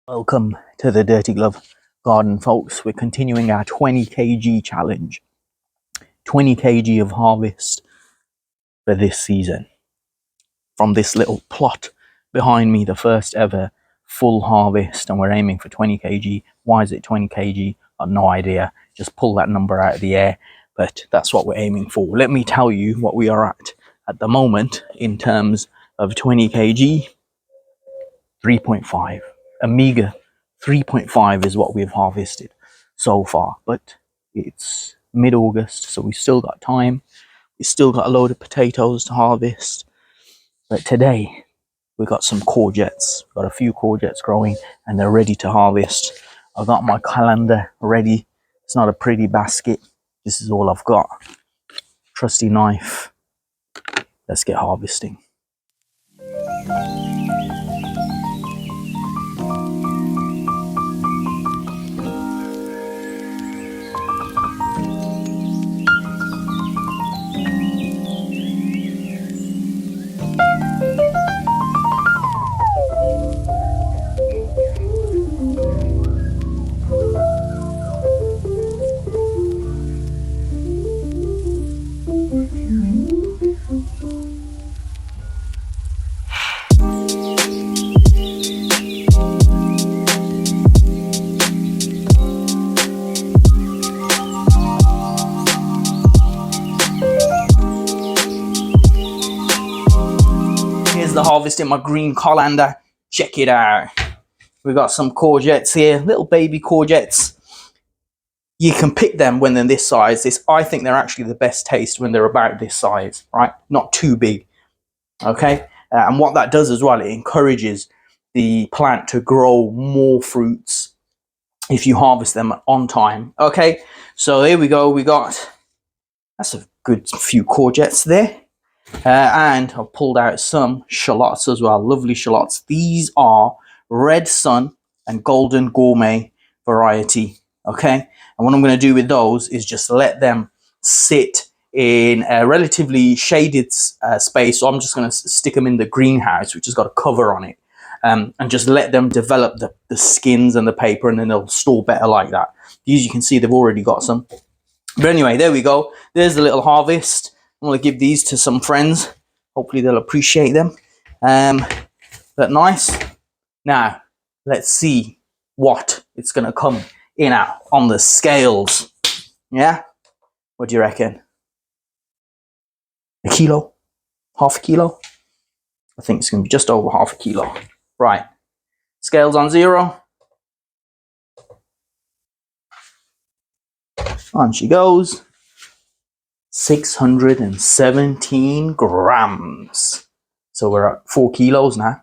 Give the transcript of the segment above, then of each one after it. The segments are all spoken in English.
Welcome to the Dirty Glove Garden, folks. We're continuing our 20 kg challenge. 20 kg of harvest for this season. From this little plot behind me, the first ever full harvest, and we're aiming for 20 kg. Why is it 20 kg? I've no idea. Just pull that number out of the air, but that's what we're aiming for. Let me tell you what we are at the moment in terms of 20 kg. 3.5. A meager 3.5 is what we've harvested so far, but it's mid-August, so we've still got time. We've still got a load of potatoes to harvest, but today we've got some courgettes. We've got a few courgettes growing and they're ready to harvest. I've got my calendar ready. It's not a pretty basket. This is all I've got. Trusty knife. Let's get harvesting. The harvest in my green colander. Check it out. We got some courgettes here, little baby courgettes. You can pick them when they're this size. I think they're actually the best taste when they're about this size, right? Not too big. Okay, and what that does as well, it encourages the plant to grow more fruits if you harvest them on time. Okay, so here we go. That's a good few courgettes there. And I've pulled out some shallots as well. Lovely shallots. These are Red Sun and Golden Gourmet variety. Okay. And what I'm going to do with those is just let them sit in a relatively shaded space. So I'm just going to stick them in the greenhouse, which has got a cover on it. And just let them develop the skins and the paper, and then they'll store better like that. These, you can see they've already got some. But anyway, there we go. There's the little harvest. I'm going to give these to some friends. Hopefully they'll appreciate them. But nice. Now, let's see what it's going to come in at on the scales. Yeah? What do you reckon? A kilo? Half a kilo? I think it's going to be just over half a kilo. Right. Scales on 0. On she goes. 617 grams. So we're at 4 kilos now.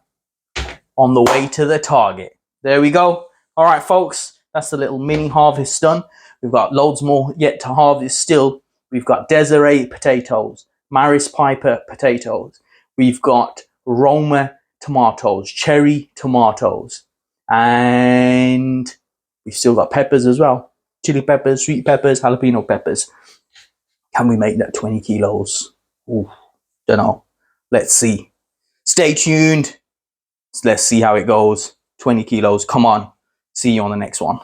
On the way to the target. There we go. All right, folks. That's the little mini harvest done. We've got loads more yet to harvest still. We've got Desiree potatoes, Maris Piper potatoes. We've got Roma tomatoes, cherry tomatoes. And we've still got peppers as well. Chili peppers, sweet peppers, jalapeno peppers. Can we make that 20 kilos? Ooh, don't know. Let's see. Stay tuned. Let's see how it goes. 20 kilos. Come on. See you on the next one.